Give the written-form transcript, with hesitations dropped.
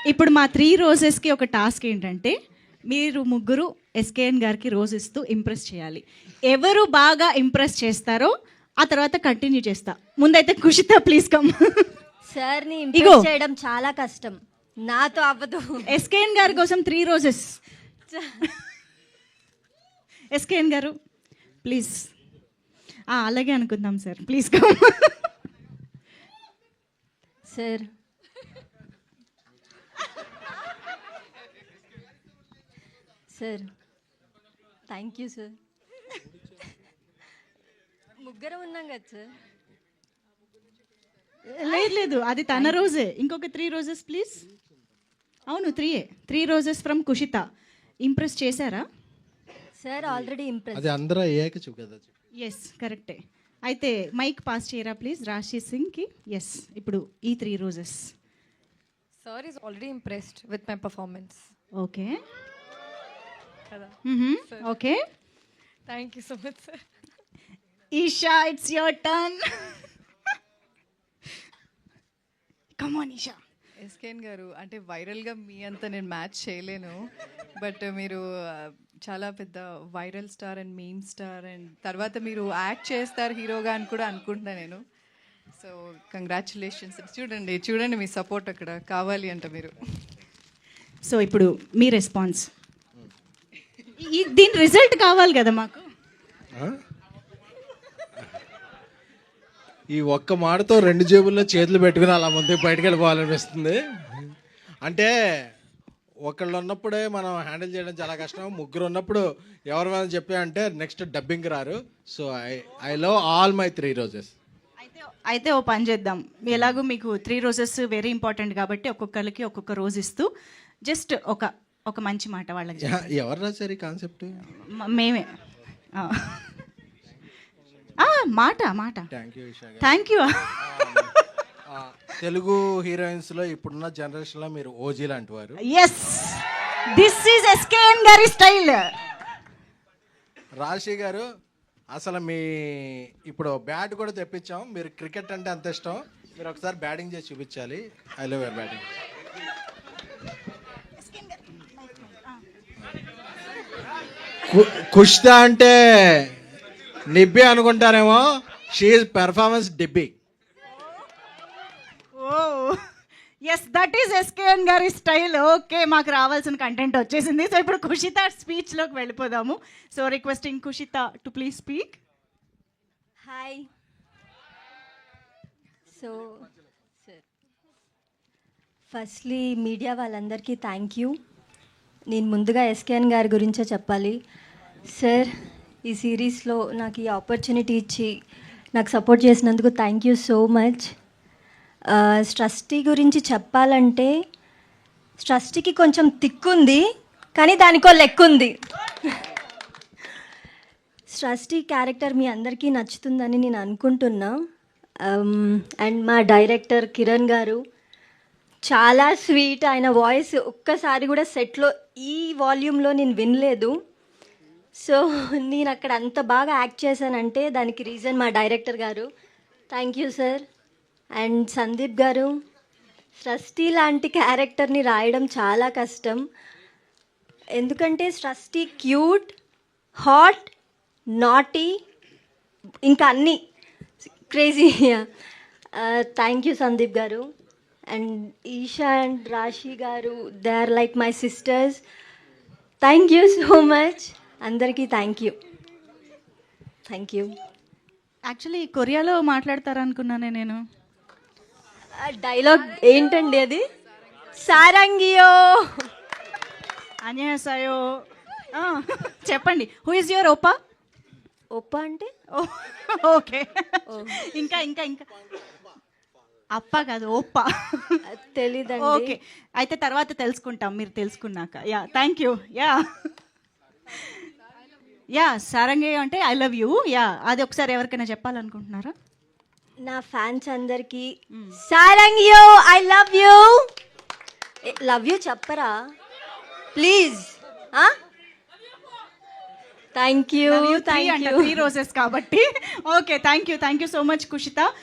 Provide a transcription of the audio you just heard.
ఇప్పుడు మా 3 రోజెస్కి ఒక టాస్క్ ఏంటంటే మీరు ముగ్గురు ఎస్కేఎన్ గారికి రోజ్ ఇస్తూ ఇంప్రెస్ చేయాలి. ఎవరు బాగా ఇంప్రెస్ చేస్తారో ఆ తర్వాత కంటిన్యూ చేస్తా. ముందైతే కుషిత ప్లీజ్ కమ్. సార్ ని ఇగో. ఇంప్రెస్ చేయడం చాలా కష్టం, నాతో అవ్వదు. ఎస్కేఎన్ గారి కోసం 3 రోజెస్. ఎస్కేఎన్ గారు ప్లీజ్. అలాగే అనుకుందాం sir, please come. Sir sir thank you sir. ముగ్గురం ఉన్నాం కదా సార్. లేదు లేదు, అది తన రోజే. ఇంకొక 3 రోజెస్ ప్లీజ్. అవును 3 రోజెస్ ఫ్రమ్ కుషిత. ఇంప్రెస్ చేశారా? Sir already impress. అది అందరూ అయ్యాక చెప్పు కదా. ఎస్ కరెక్టే. అయితే మైక్ పాస్ చేయరా ప్లీజ్ రాశి సింగ్కి. ఎస్ ఇప్పుడు ఈ 3 roses. Sir is already impressed with my performance. Okay Kada. Okay. Thank you so much, sir. Esha it's your turn. Come on Esha. SKN గారు అంటే వైరల్గా మీ అంతా నేను మ్యాచ్ చేయలేను, బట్ మీరు చాలా పెద్ద viral star and meme star, and తర్వాత మీరు యాక్ట్ చేస్తారు హీరోగా అని కూడా అనుకుంటున్నా నేను. So congratulations. చూడండి చూడండి మీ సపోర్ట్ అక్కడ కావాలి అంట మీరు. సో ఇప్పుడు మీ రెస్పాన్స్. దీని రిజల్ట్ కావాలి కదా మాకు. ఈ ఒక్క మాటతో 2 జేబుల్లో చేతులు పెట్టుకుని అలా ముందుకు బయటకు వెళ్ళిపోవాలనిపిస్తుంది. అంటే ఒకళ్ళు ఉన్నప్పుడే మనం హ్యాండిల్ చేయడం చాలా కష్టం. ముగ్గురు ఉన్నప్పుడు ఎవరి మీద చెప్పామంటే నెక్స్ట్ డబ్బింగ్ రారు. So I love all my 3 roses. అయితే ఓ పని చేద్దాం. ఎలాగో మీకు 3 రోజెస్ వెరీ ఇంపార్టెంట్ కాబట్టి ఒక్కొక్కరికి ఒక్కొక్క రోజు ఇస్తూ జస్ట్ ఒక మంచి మాట వాళ్ళకి. ఎవరు రాశారు ఈ కాన్సెప్ట్? మేమే. మాట థ్యాంక్ యూ ఇషా గారు. Thank you. తెలుగు హీరోయిన్స్లో ఇప్పుడున్న జనరేషన్లో మీరు ఓజీ లాంటి వారు. ఎస్ దిస్ ఈజ్ ఎస్కేఎన్ గారి స్టైల్. రాశి గారు అసలు మీ ఇప్పుడు బ్యాట్ కూడా తెప్పించాం. మీరు క్రికెట్ అంటే అంత ఇష్టం. మీరు ఒకసారి బ్యాటింగ్ చేసి చూపించాలి. I love your batting. Kushta అంటే నిబ్బి అనుకుంటారేమో. షీఈ్ పెర్ఫార్మెన్స్ డిబ్బి. Oh yes that is SKN గారి స్టైల్. ఓకే మాకు రావాల్సిన కంటెంట్ వచ్చేసింది. సో ఇప్పుడు కుషిత స్పీచ్లోకి వెళ్ళిపోదాము. So requesting Kushitha to please speak. Hi. So sir firstly media వాళ్ళందరికీ థ్యాంక్ యూ. నేను ముందుగా ఎస్కేఎన్ గారి గురించే చెప్పాలి. సార్ ఈ సిరీస్లో నాకు ఈ ఆపర్చునిటీ ఇచ్చి నాకు సపోర్ట్ చేసినందుకు థ్యాంక్ యూ సో మచ్. స్ట్రస్టీ గురించి చెప్పాలంటే స్ట్రస్టీకి కొంచెం తిక్కుంది కానీ దానికో లెక్కుంది. స్ట్రస్టీ క్యారెక్టర్ మీ అందరికీ నచ్చుతుందని నేను అనుకుంటున్నా. అండ్ మా డైరెక్టర్ కిరణ్ గారు చాలా స్వీట్. ఆయన వాయిస్ ఒక్కసారి కూడా సెట్లో ఈ వాల్యూమ్లో నేను వినలేదు. సో నేను అక్కడ అంత బాగా యాక్ట్ చేశానంటే దానికి రీజన్ మా డైరెక్టర్ గారు. Thank you sir. And Sandeep గారు, స్రష్టి లాంటి క్యారెక్టర్ని రాయడం చాలా కష్టం. ఎందుకంటే స్రష్టి క్యూట్, హాట్, నాటీ, ఇంకా అన్నీ క్రేజీ. థ్యాంక్ యూ సందీప్ గారు. అండ్ ఈషా అండ్ రాశి గారు, they are like my sisters. Thank you so much. అందరికీ thank you. Thank you. Actually కొరియాలో మాట్లాడతారనుకున్నానే నేను. డైలాగ్ ఏంటండి అది? సారంగియో అన్యాసాయో. చెప్పండి. హూ ఇస్ యువర్ ఓపా? ఒప్ప అంటే ఓకే. ఇంకా ఇంకా ఇంకా అప్ప కాదు ఓప్పా. తెలీదండి. ఓకే అయితే తర్వాత తెలుసుకుంటాం మీరు తెలుసుకున్నాక. Yeah thank you. యా సారంగే అంటే ఐ లవ్ యూ. యా అది ఒకసారి ఎవరికైనా చెప్పాలనుకుంటున్నారా? నా ఫ్యాన్స్ అందరికీ సారంగియో I love you. Love you చెప్పరా ప్లీజ్. Thank you. 3 రోజెస్ కాబట్టి. Okay thank you so much Kushitha.